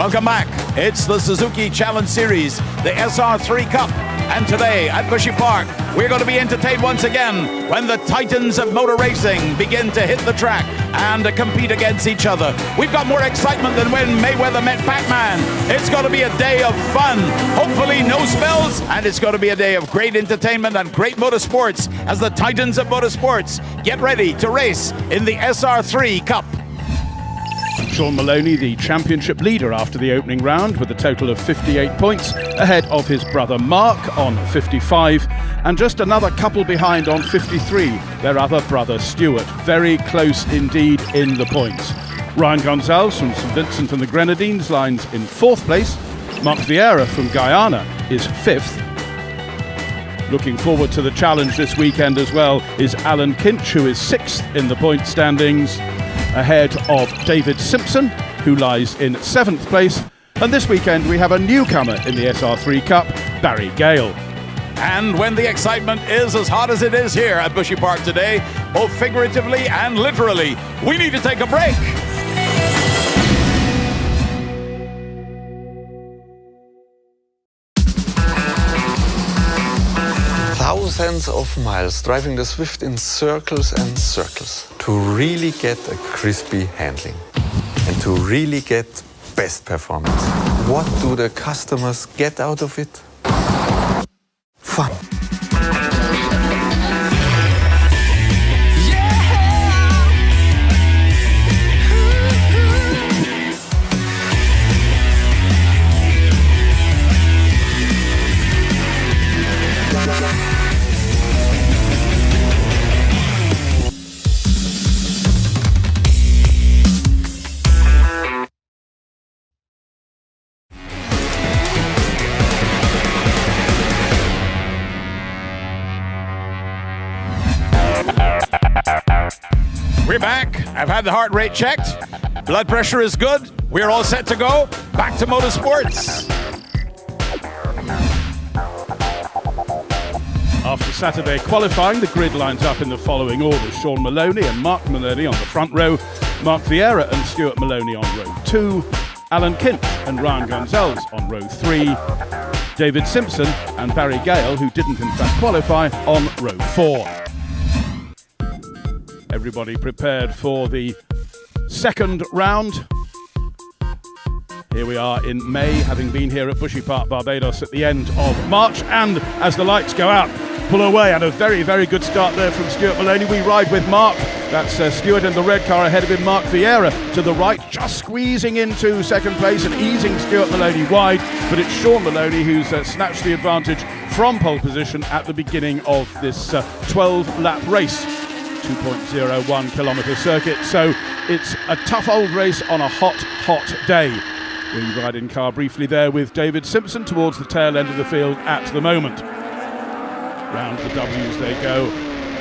Welcome back. It's the Suzuki Challenge Series, the SR3 Cup. And today at Bushy Park, we're going to be entertained once again when the titans of motor racing begin to hit the track and to compete against each other. We've got more excitement than when Mayweather met Pac-Man. It's going to be a day of fun, hopefully no spills, and it's going to be a day of great entertainment and great motorsports as the titans of motorsports get ready to race in the SR3 Cup. Sean Maloney, the championship leader after the opening round with a total of 58 points, ahead of his brother Mark on 55, and just another couple behind on 53, their other brother Stuart. Very close indeed in the points. Ryan Gonzalez from St Vincent and the Grenadines lines in 4th place. Mark Vieira from Guyana is 5th. Looking forward to the challenge this weekend as well is Alan Kinch, who is 6th in the point standings, ahead of David Simpson, who lies in 7th place. And this weekend we have a newcomer in the SR3 Cup, Barry Gale. And when the excitement is as hot as it is here at Bushy Park today, both figuratively and literally, we need to take a break. Thousands of miles driving the Swift in circles and circles to really get a crispy handling and to really get best performance. What do the customers get out of it? Fun. We're back. I've had the heart rate checked. Blood pressure is good. We're all set to go. Back to motorsports. After Saturday qualifying, the grid lines up in the following order. Sean Maloney and Mark Maloney on the front row, Mark Vieira and Stuart Maloney on row 2, Alan Kinch and Ryan Gonzalez on row 3, David Simpson and Barry Gale, who didn't in fact qualify, on row 4. Everybody prepared for the second round. Here we are in May, having been here at Bushy Park, Barbados at the end of March, and as the lights go out, pull away, and a very, very good start there from Stuart Maloney. We ride with Mark. That's Stuart in the red car, ahead of him Mark Vieira to the right, just squeezing into second place and easing Stuart Maloney wide, but it's Sean Maloney who's snatched the advantage from pole position at the beginning of this 12-lap race. 2.01 kilometre circuit, so it's a tough old race on a hot day. We ride in car briefly there with David Simpson towards the tail end of the field at the moment. Round the W's they go,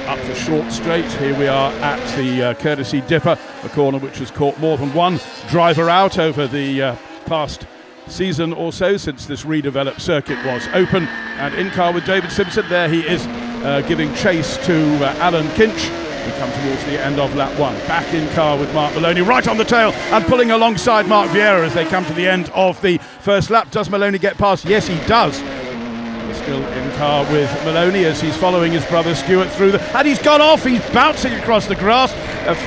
up the short straight. Here we are at the Courtesy Dipper, a corner which has caught more than one driver out over the past season or so since this redeveloped circuit was open. And in car with David Simpson, there he is giving chase to Alan Kinch. We come towards the end of lap 1. Back in car with Mark Maloney, right on the tail and pulling alongside Mark Vieira as they come to the end of the first lap. Does Maloney get past? Yes, he does. We're still in car with Maloney as he's following his brother Stuart through and he's gone off. He's bouncing across the grass,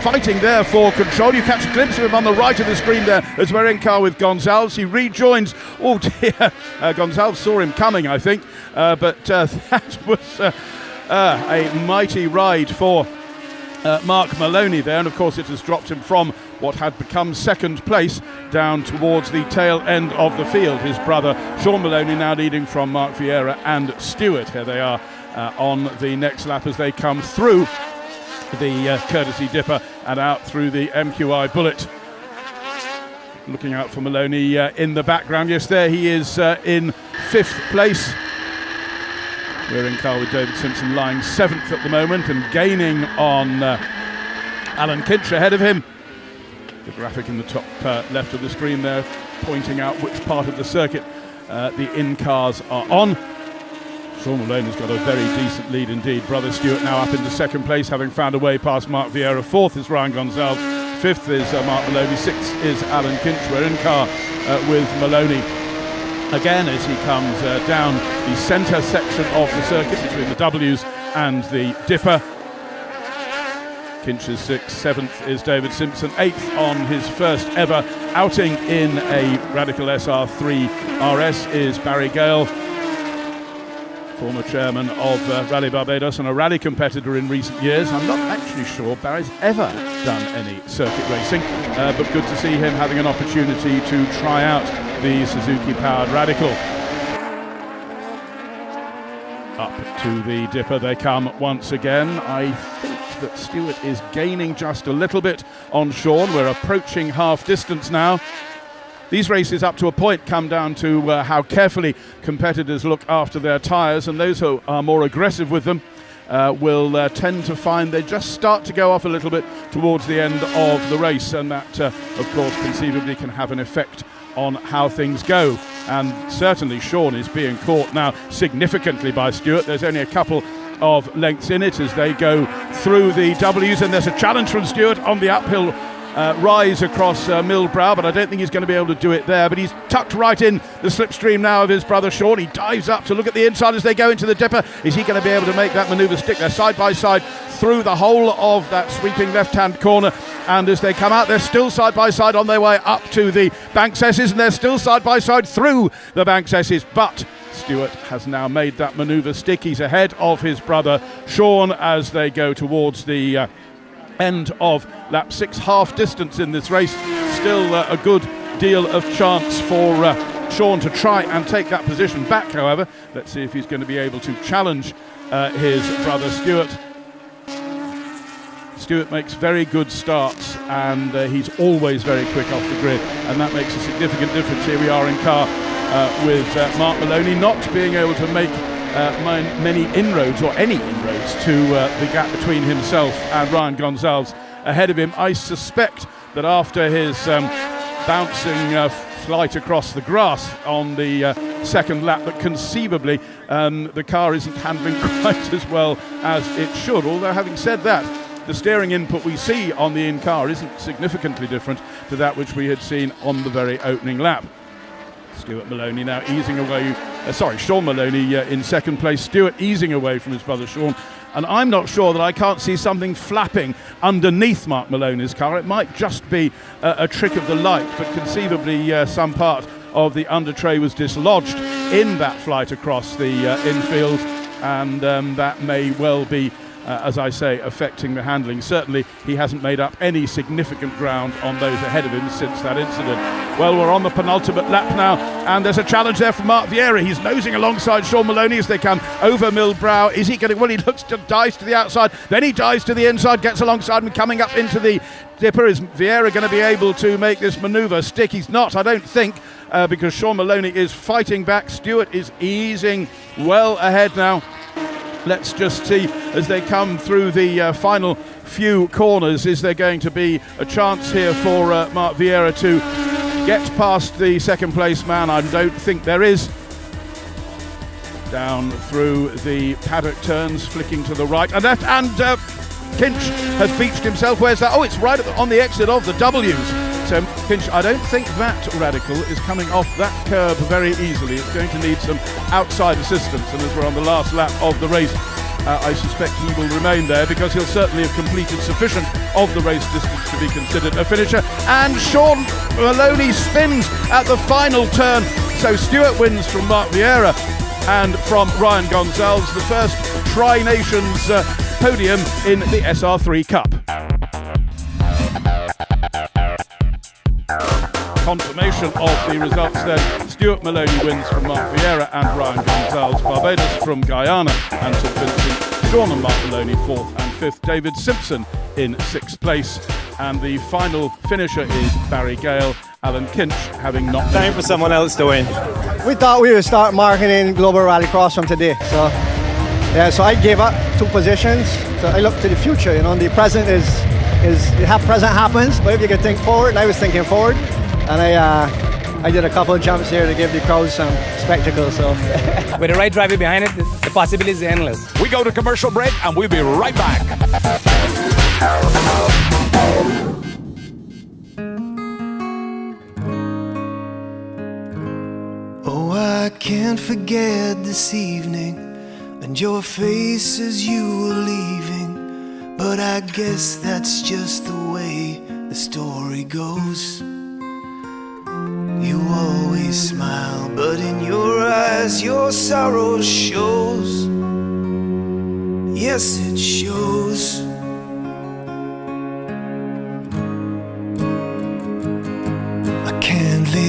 fighting there for control. You catch a glimpse of him on the right of the screen there as we're in car with Gonzalez. He rejoins. Oh dear, Gonzalez saw him coming, I think, but that was a mighty ride for Mark Maloney there, and of course it has dropped him from what had become second place down towards the tail end of the field. His brother Sean Maloney now leading from Mark Vieira and Stuart. Here they are on the next lap as they come through the Courtesy Dipper and out through the MQI Bullet. Looking out for Maloney in the background. Yes, there he is in 5th place. We're in car with David Simpson lying 7th at the moment and gaining on Alan Kinch ahead of him. The graphic in the top left of the screen there pointing out which part of the circuit the in-cars are on. Sean Maloney's got a very decent lead indeed. Brother Stuart now up into 2nd place, having found a way past Mark Vieira. 4th is Ryan Gonzalez. 5th is Mark Maloney. 6th is Alan Kinch. We're in car with Maloney. Again, as he comes down the centre section of the circuit between the W's and the Dipper. Kinch is 6th, 7th is David Simpson, 8th on his first ever outing in a Radical SR3 RS is Barry Gale, former chairman of Rally Barbados and a rally competitor in recent years. I'm not actually sure Barry's ever done any circuit racing, but good to see him having an opportunity to try out the Suzuki-powered Radical. Up to the Dipper they come once again. I think that Stewart is gaining just a little bit on Sean. We're approaching half distance now. These races up to a point come down to how carefully competitors look after their tyres, and those who are more aggressive with them will tend to find they just start to go off a little bit towards the end of the race, and that of course conceivably can have an effect on how things go. And certainly Sean is being caught now significantly by Stewart. There's only a couple of lengths in it as they go through the W's, and there's a challenge from Stewart on the uphill rise across Millbrow, but I don't think he's going to be able to do it there. But he's tucked right in the slipstream now of his brother Sean. He dives up to look at the inside as they go into the Dipper. Is he going to be able to make that manoeuvre stick? They're side by side through the whole of that sweeping left-hand corner, and as they come out, they're still side by side on their way up to the Banksesses, and they're still side by side through the Banksesses. But Stewart has now made that manoeuvre stick. He's ahead of his brother Sean as they go towards the end of lap 6, half distance in this race. Still a good deal of chance for Sean to try and take that position back, however. Let's see if he's going to be able to challenge his brother Stewart. Stewart makes very good starts, and he's always very quick off the grid, and that makes a significant difference. Here we are in car with Mark Maloney not being able to make many inroads or any inroads to the gap between himself and Ryan Gonzalez ahead of him. I suspect that after his bouncing flight across the grass on the second lap, that conceivably the car isn't handling quite as well as it should. Although having said that, the steering input we see on the in-car isn't significantly different to that which we had seen on the very opening lap. Stuart Maloney now easing away, Sean Maloney in second place, Stuart easing away from his brother Sean, and I'm not sure that I can't see something flapping underneath Mark Maloney's car. It might just be a trick of the light, but conceivably some part of the under tray was dislodged in that flight across the infield, and that may well be as I say, affecting the handling. Certainly he hasn't made up any significant ground on those ahead of him since that incident. Well, we're on the penultimate lap now, and there's a challenge there from Mark Vieira. He's nosing alongside Sean Maloney as they come over Millbrow. Is he going to, well, he looks to dives to the outside, then he dives to the inside, gets alongside him, coming up into the Dipper. Is Vieira going to be able to make this manoeuvre stick? He's not, I don't think, because Sean Maloney is fighting back. Stewart is easing well ahead now. Let's just see as they come through the final few corners, is there going to be a chance here for Mark Vieira to get past the second place man? I don't think there is. Down through the paddock turns, flicking to the right, and Kinch has beached himself. Where's that? Oh, it's right on the exit of the W's. So Kinch, I don't think that Radical is coming off that curb very easily. It's going to need some outside assistance, and as we're on the last lap of the race, I suspect he will remain there because he'll certainly have completed sufficient of the race distance to be considered a finisher. And Sean Maloney spins at the final turn, so Stewart wins from Mark Vieira and from Ryan Gonzalez, the first Tri-Nations podium in the SR3 Cup. Confirmation of the results then. Stuart Maloney wins from Mark Vieira and Ryan Gonzalez. Barbados from Guyana and St Vincent. Sean and Mark Maloney 4th and 5th. David Simpson in 6th place. And the final finisher is Barry Gale. Alan Kinch having not... Time for someone else to win. We thought we would start marketing Global Rallycross from today. So I gave up 2 positions. So I look to the future. You know, the present is present happens, but if you can think forward, I was thinking forward, and I did a couple of jumps here to give the crowd some spectacle. So with the right driver behind it, the possibilities are endless. We go to commercial break, and we'll be right back. I can't forget this evening and your face as you were leaving, but I guess that's just the way the story goes. You always smile, but in your eyes your sorrow shows. Yes, it shows. I can't live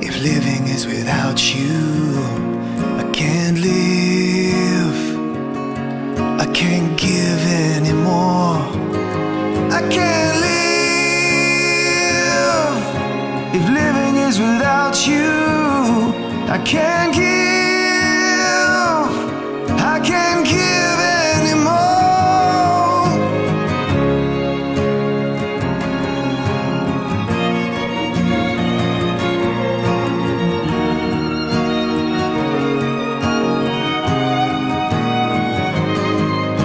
if living is without you. I can't live, I can't give anymore. I can't live if living is without you. I can't give, I can't give anymore.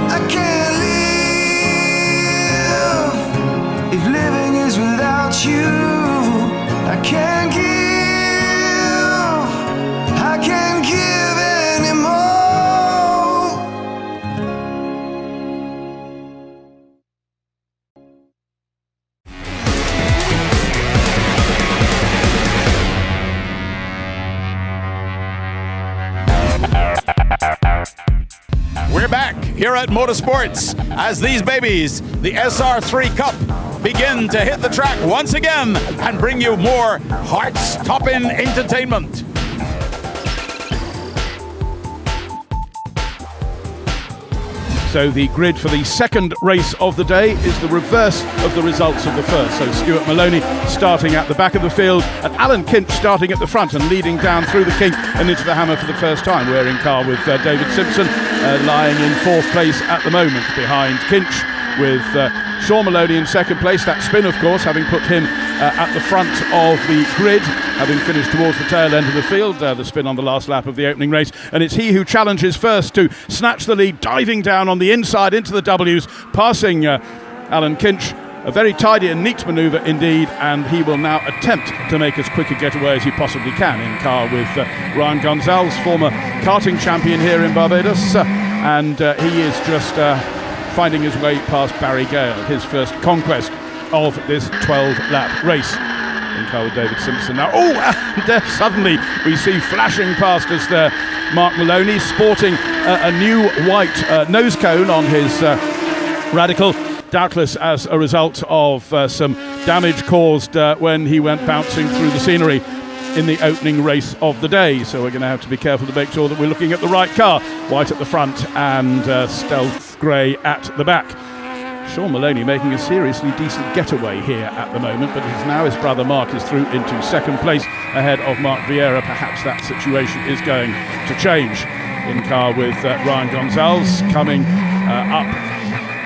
I can't live if living is without you. I can't give, I can't give anymore. We're back here at Motorsports as these babies, the SR3 Cup, begin to hit the track once again and bring you more heart-stopping entertainment. So the grid for the second race of the day is the reverse of the results of the first. So Stuart Maloney starting at the back of the field and Alan Kinch starting at the front and leading down through the kink and into the hammer for the first time. We're in car with David Simpson lying in fourth place at the moment behind Kinch, with Sean Maloney in second place. That spin, of course, having put him at the front of the grid, having finished towards the tail end of the field, the spin on the last lap of the opening race. And it's he who challenges first to snatch the lead, diving down on the inside into the W's, passing Alan Kinch. A very tidy and neat manoeuvre indeed, and he will now attempt to make as quick a getaway as he possibly can in car with Ryan Gonzalez, former karting champion here in Barbados, and he is just finding his way past Barry Gale, his first conquest of this 12-lap race. In car with David Simpson now. Oh, and there suddenly we see flashing past us there Mark Maloney, sporting a new white nose cone on his Radical, doubtless as a result of some damage caused when he went bouncing through the scenery in the opening race of the day. So we're going to have to be careful to make sure that we're looking at the right car. White at the front and stealth grey at the back. Sean Maloney making a seriously decent getaway here at the moment, but it's now his brother Mark is through into second place ahead of Mark Vieira. Perhaps that situation is going to change. In car with Ryan Gonzalez coming up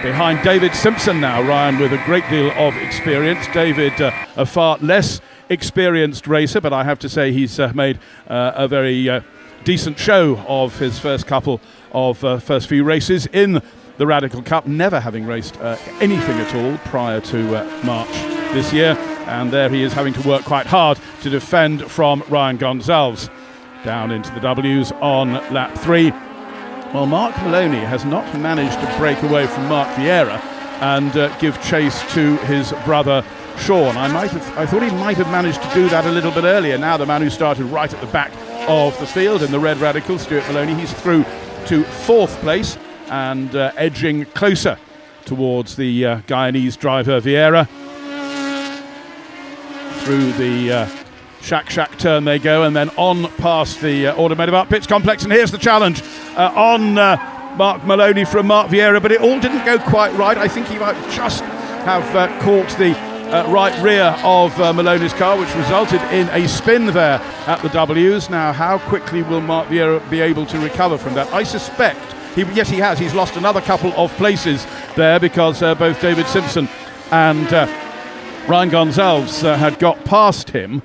behind David Simpson now. Ryan with a great deal of experience. David a far less experienced racer, but I have to say he's made a very decent show of his first couple of first few races in the Radical Cup, never having raced anything at all prior to March this year, and there he is having to work quite hard to defend from Ryan Gonzalez. Down into the W's on lap 3. Well, Mark Maloney has not managed to break away from Mark Vieira and give chase to his brother Sean. I thought he might have managed to do that a little bit earlier. Now the man who started right at the back of the field in the red Radical, Stuart Maloney, he's through to fourth place and edging closer towards the Guyanese driver Vieira. Through the shack turn they go, and then on past the Automotive Art Pits complex, and here's the challenge on Mark Maloney from Mark Vieira, but it all didn't go quite right. I think he might just have caught the right rear of Maloney's car, which resulted in a spin there at the W's. Now, how quickly will Mark Vieira be able to recover from that? I suspect, yes he has, he's lost another couple of places there, because both David Simpson and Ryan Gonzalez had got past him.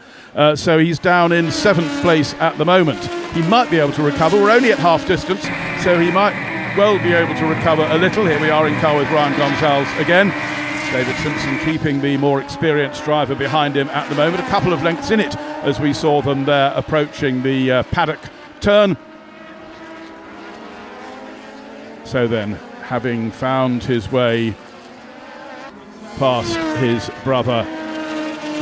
So he's down in 7th place at the moment. He might be able to recover. We're only at half distance, so he might well be able to recover a little. Here we are in car with Ryan Gonzalez again. David Simpson keeping the more experienced driver behind him at the moment. A couple of lengths in it as we saw them there approaching the paddock turn. So then, having found his way past his brother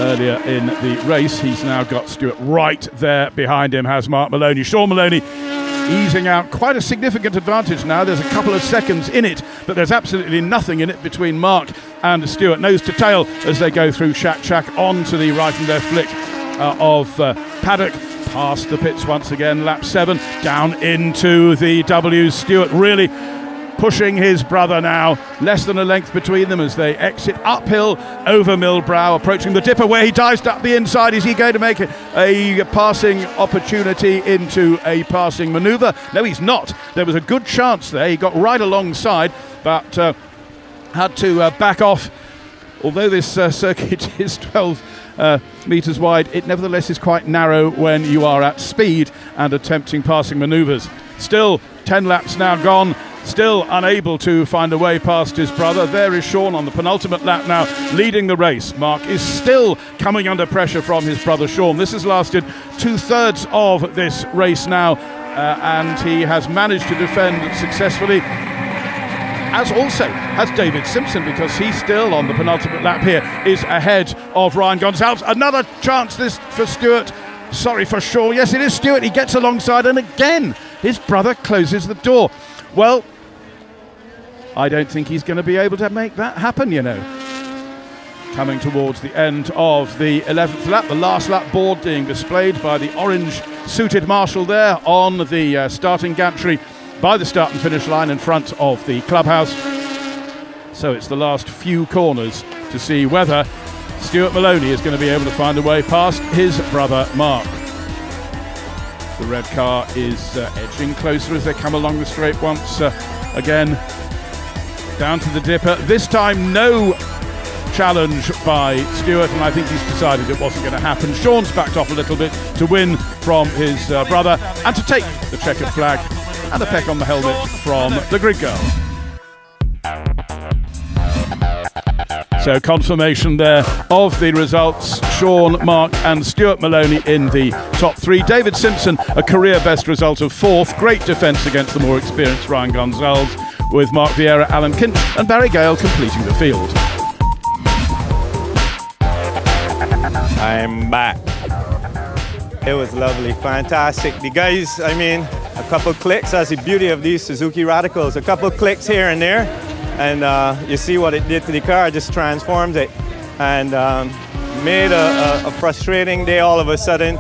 earlier in the race, he's now got Stewart right there behind him, has Mark Maloney. Sean Maloney easing out quite a significant advantage now. There's a couple of seconds in it, but there's absolutely nothing in it between Mark and Stewart. Nose to tail as they go through Shack on to the right and left flick of paddock. Past the pits once again, lap 7, down into the W's. Stewart really pushing his brother now, less than a length between them as they exit uphill over Millbrow, approaching the dipper where he dives up the inside. Is he going to make a passing opportunity into a passing manoeuvre? No, he's not. There was a good chance there. He got right alongside, but had to back off. Although this circuit is 12 metres wide, it nevertheless is quite narrow when you are at speed and attempting passing manoeuvres. Still 10 laps now gone. Still unable to find a way past his brother. There is Sean on the penultimate lap now, leading the race. Mark is still coming under pressure from his brother Sean. This has lasted 2/3 of this race now, and he has managed to defend successfully, as also has David Simpson, because he's still on the penultimate lap here, is ahead of Ryan Gonzalez. Another chance this for Stewart. Sorry, for Sean. Yes, it is Stewart. He gets alongside, and again, his brother closes the door. Well, I don't think he's going to be able to make that happen, you know. Coming towards the end of the 11th lap, the last lap board being displayed by the orange-suited marshal there on the starting gantry by the start and finish line in front of the clubhouse. So it's the last few corners to see whether Stuart Maloney is going to be able to find a way past his brother Mark. The red car is edging closer as they come along the straight once again. Down to the dipper. This time no challenge by Stewart, and I think he's decided it wasn't going to happen. Sean's backed off a little bit to win from his brother and to take the checkered flag and a peck on the helmet from the grid girl. So confirmation there of the results. Sean, Mark and Stuart Maloney in the top 3. David Simpson, a career best result of 4th. Great defence against the more experienced Ryan Gonzalez, with Mark Vieira, Alan Kinch and Barry Gale completing the field. I'm back. It was lovely, fantastic. The guys, I mean, a couple clicks, that's the beauty of these Suzuki Radicals. A couple clicks here and there, and you see what it did to the car, just transformed it, and made a frustrating day all of a sudden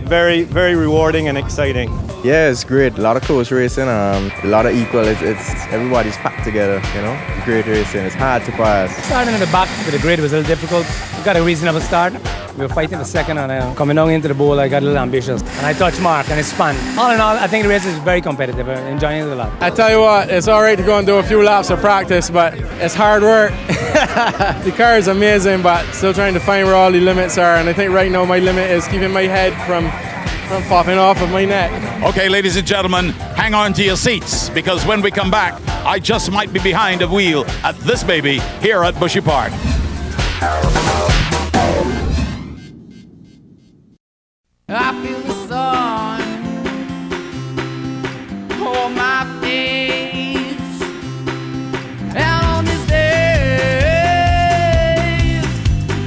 very, very rewarding and exciting. Yeah, it's great. A lot of close racing, a lot of equal. It's everybody's packed together, you know. Great racing. It's hard to pass. Starting in the back with the grid was a little difficult. We got a reasonable start. We were fighting the second, and coming down into the bowl, I got a little ambitious. And I touched Mark, and it spun. All in all, I think the race is very competitive. I'm enjoying it a lot. I tell you what, it's all right to go and do a few laps of practice, but it's hard work. The car is amazing, but still trying to find where all the limits are. And I think right now my limit is keeping my head from popping off of my neck. Okay, ladies and gentlemen, hang on to your seats, because when we come back, I just might be behind a wheel at this baby here at Bushy Park. I feel the sun on my face, and on this day,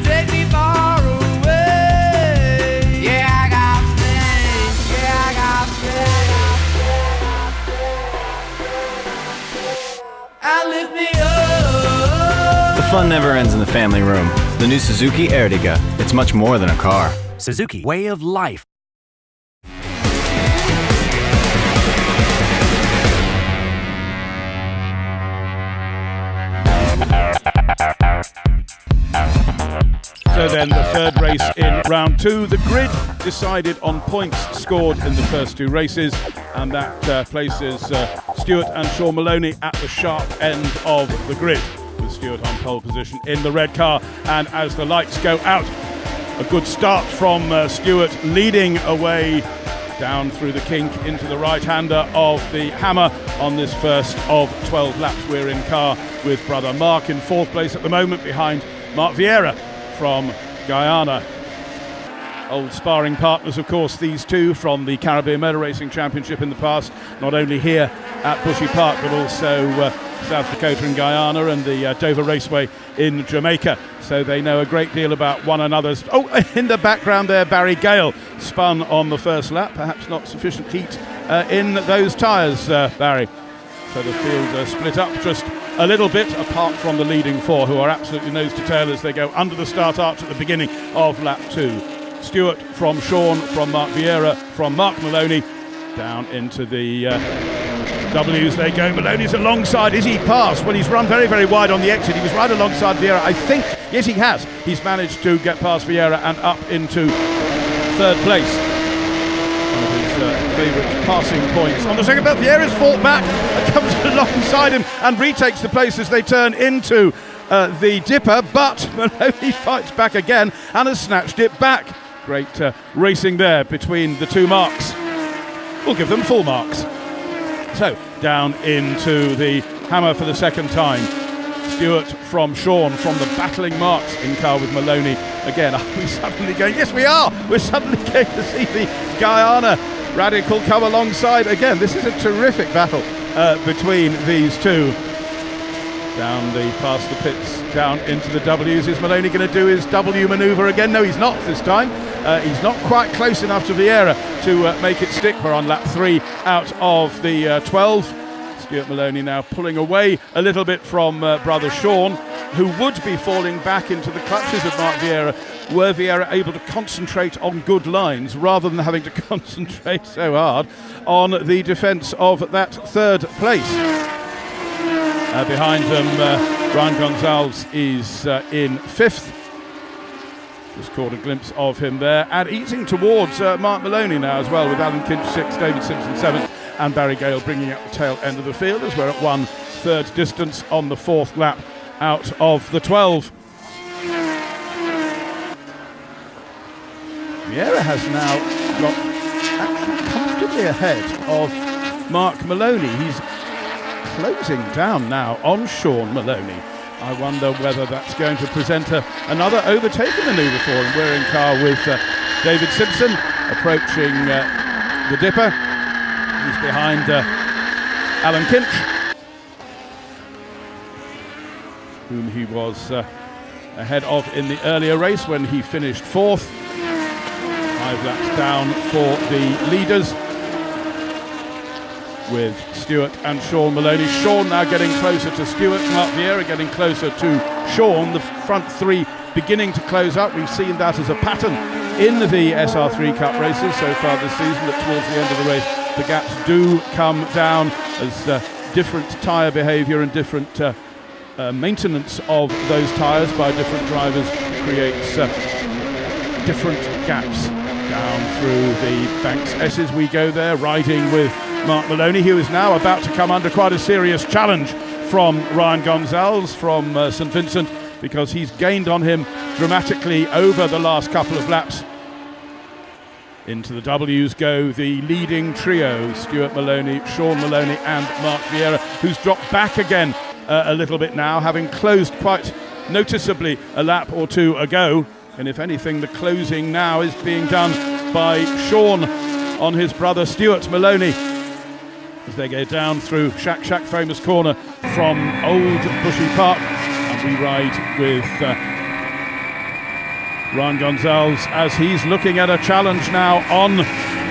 take me far away. Yeah, I got faith. Yeah, I got faith. And lift me up. The fun never ends in the family room. The new Suzuki Ertiga. It's much more than a car. Suzuki, way of life. So then the third race in round 2. The grid decided on points scored in the first 2 races, and that places Stuart and Sean Maloney at the sharp end of the grid, with Stuart on pole position in the red car. And as the lights go out, a good start from Stuart, leading away down through the kink into the right-hander of the hammer on this first of 12 laps. We're in car with brother Mark in 4th place at the moment, behind Mark Vieira from Guyana. Old sparring partners, of course, these two from the Caribbean Motor Racing Championship in the past, not only here at Bushy Park, but also South Dakota and Guyana and the Dover Raceway in Jamaica. So they know a great deal about one another's. Oh, in the background there, Barry Gale spun on the first lap. Perhaps not sufficient heat in those tyres, Barry. So the field split up just a little bit, apart from the leading four, who are absolutely nose to tail as they go under the start arch at the beginning of lap 2. Stewart from Sean, from Mark Vieira, from Mark Maloney, down into the W's they go. Maloney's alongside. Is he past? Well, he's run very, very wide on the exit. He was right alongside Vieira. I think, yes, he has. He's managed to get past Vieira and up into third place. One of his favourite passing points. On the second belt, Vieira's fought back and comes alongside him and retakes the place as they turn into the Dipper, but Maloney fights back again and has snatched it back. Great racing there between the two marks. We'll give them full marks. So, down into the hammer for the second time. Stewart from Sean, from the battling marks in car with Maloney. Again, are we suddenly going? Yes, we are! We're suddenly going to see the Guyana Radical come alongside. Again, this is a terrific battle between these two. Down past the pits, down into the W's. Is Maloney going to do his W manoeuvre again? No, he's not this time. He's not quite close enough to Vieira to make it stick. We're on lap 3 out of the 12. Stuart Maloney now pulling away a little bit from brother Sean, who would be falling back into the clutches of Mark Vieira, were Vieira able to concentrate on good lines rather than having to concentrate so hard on the defence of that third place. Behind them, Ryan Gonzalez is in 5th. Just caught a glimpse of him there, and easing towards Mark Maloney now as well, with Alan Kinch 6th, David Simpson 7th, and Barry Gale bringing up the tail end of the field as we're at 1/3 distance on the 4th lap out of the 12. Vieira has now got actually comfortably ahead of Mark Maloney. He's closing down now on Sean Maloney. I wonder whether that's going to present another overtaking manoeuvre for him. We're in car with David Simpson approaching the Dipper. He's behind Alan Kinch, whom he was ahead of in the earlier race when he finished 4th. 5 laps down for the leaders, with Stewart and Sean Maloney. Sean now getting closer to Stewart, Mark Vieira getting closer to Sean. The front three beginning to close up. We've seen that as a pattern in the SR3 Cup races so far this season, that towards the end of the race the gaps do come down as different tyre behaviour and different maintenance of those tyres by different drivers creates different gaps. Down through the Banks S's we go there, riding with Mark Maloney, who is now about to come under quite a serious challenge from Ryan Gonzalez from St Vincent, because he's gained on him dramatically over the last couple of laps. Into the W's go the leading trio, Stuart Maloney, Sean Maloney and Mark Vieira, who's dropped back again a little bit now, having closed quite noticeably a lap or two ago. And if anything, the closing now is being done by Sean on his brother Stuart Maloney as they go down through Shack Famous Corner from Old Bushy Park. And we ride with Ryan Gonzalez as he's looking at a challenge now on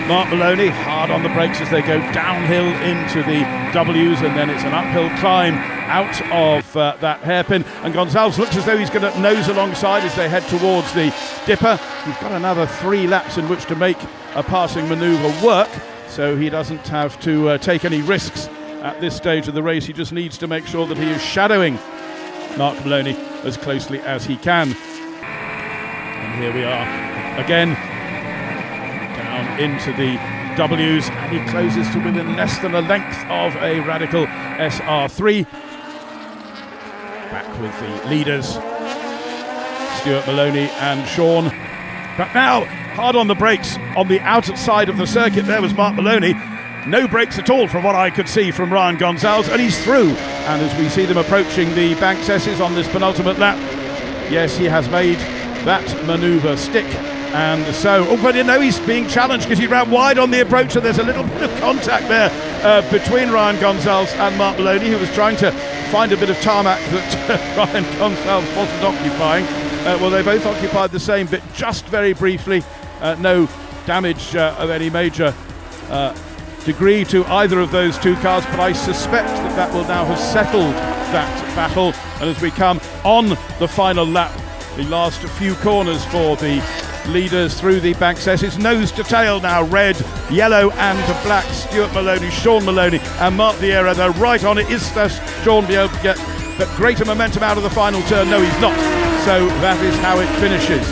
Mark Maloney. Hard on the brakes as they go downhill into the W's, and then it's an uphill climb out of that hairpin. And Gonzalez looks as though he's going to nose alongside as they head towards the Dipper. He's got another 3 laps in which to make a passing manoeuvre work, so he doesn't have to take any risks at this stage of the race. He just needs to make sure that he is shadowing Mark Maloney as closely as he can. And here we are again, down into the W's, and he closes to within less than a length of a Radical SR3. Back with the leaders, Stuart Maloney and Sean. But now, hard on the brakes on the outside of the circuit, there was Mark Maloney. No brakes at all from what I could see from Ryan Gonzalez, and he's through. And as we see them approaching the Banks S's on this penultimate lap, yes, he has made that manoeuvre stick And so, but you know, he's being challenged because he ran wide on the approach, and there's a little bit of contact there between Ryan Gonzalez and Mark Maloney, who was trying to find a bit of tarmac that Ryan Gonzalez wasn't occupying. Well, they both occupied the same bit just very briefly. No damage of any major degree to either of those two cars, but I suspect that will now have settled that battle. And as we come on the final lap, the last few corners for the leaders through the Banksess, it's nose to tail now, red, yellow and black. Stuart Maloney, Sean Maloney and Mark Vieira, they're right on it. Is Sean be able to get that greater momentum out of the final turn? No, he's not. So that is how it finishes.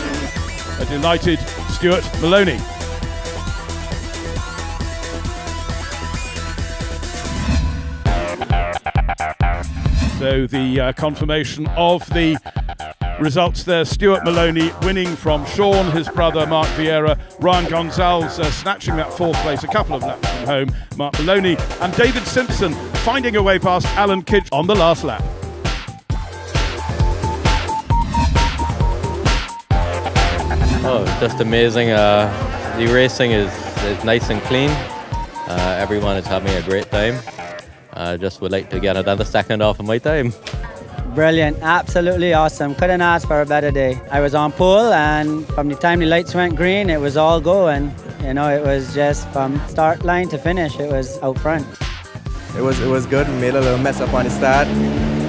A delighted Stuart Maloney. So the confirmation of the results there. Stuart Maloney winning from Sean, his brother Mark Vieira. Ryan Gonzalez snatching that fourth place a couple of laps from home. Mark Maloney and David Simpson finding a way past Alan Kidge on the last lap. Oh, just amazing. The racing is nice and clean. Everyone is having a great time. Just would like to get another second off of my time. Brilliant, absolutely awesome. Couldn't ask for a better day. I was on pole, and from the time the lights went green, it was all go, and you know, it was just from start line to finish, it was out front. It was good. We made a little mess up on the start.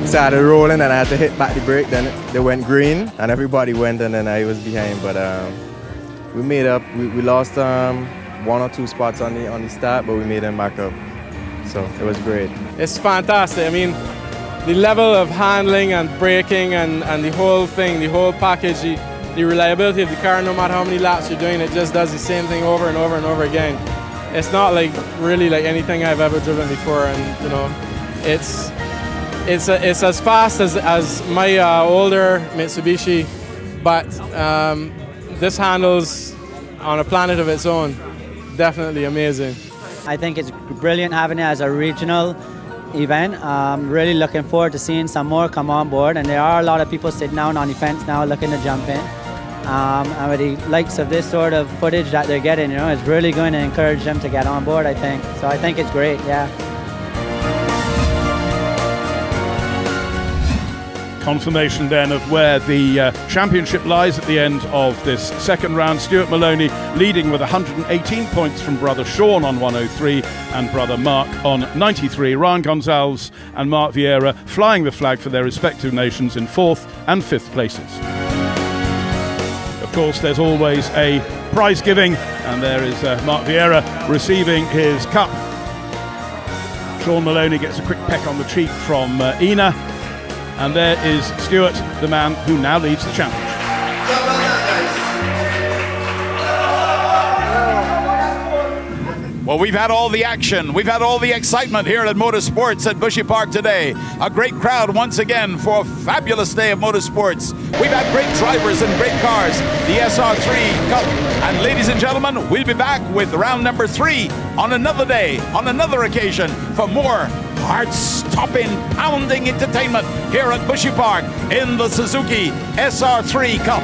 Started rolling, and I had to hit back the brake. Then they went green, and everybody went, and then I was behind. But we made up. We lost 1 or 2 spots on the start, but we made them back up. So it was great. It's fantastic. I mean, the level of handling and braking and the whole thing, the whole package, the reliability of the car, no matter how many laps you're doing, it just does the same thing over and over and over again. It's not like really like anything I've ever driven before, and you know, it's as fast as my older Mitsubishi, but this handles on a planet of its own. Definitely amazing. I think it's brilliant having it as a regional event. Really looking forward to seeing some more come on board, and there are a lot of people sitting down on the fence now looking to jump in. And with the likes of this sort of footage that they're getting, you know, it's really going to encourage them to get on board, I think. So I think it's great, yeah. Confirmation then of where the championship lies at the end of this second round. Stuart Maloney leading with 118 points from brother Sean on 103 and brother Mark on 93. Ryan Gonzalez and Mark Vieira flying the flag for their respective nations in 4th and 5th places. Of course, there's always a prize giving, and there is Mark Vieira receiving his cup. Sean Maloney gets a quick peck on the cheek from Ina. And there is Stuart, the man who now leads the championship. Well, we've had all the action. We've had all the excitement here at Motorsports at Bushy Park today. A great crowd once again for a fabulous day of motorsports. We've had great drivers and great cars. The SR3 Cup. And ladies and gentlemen, we'll be back with round number 3 on another day, on another occasion, for more heart-stopping, pounding entertainment here at Bushy Park in the Suzuki SR3 Cup.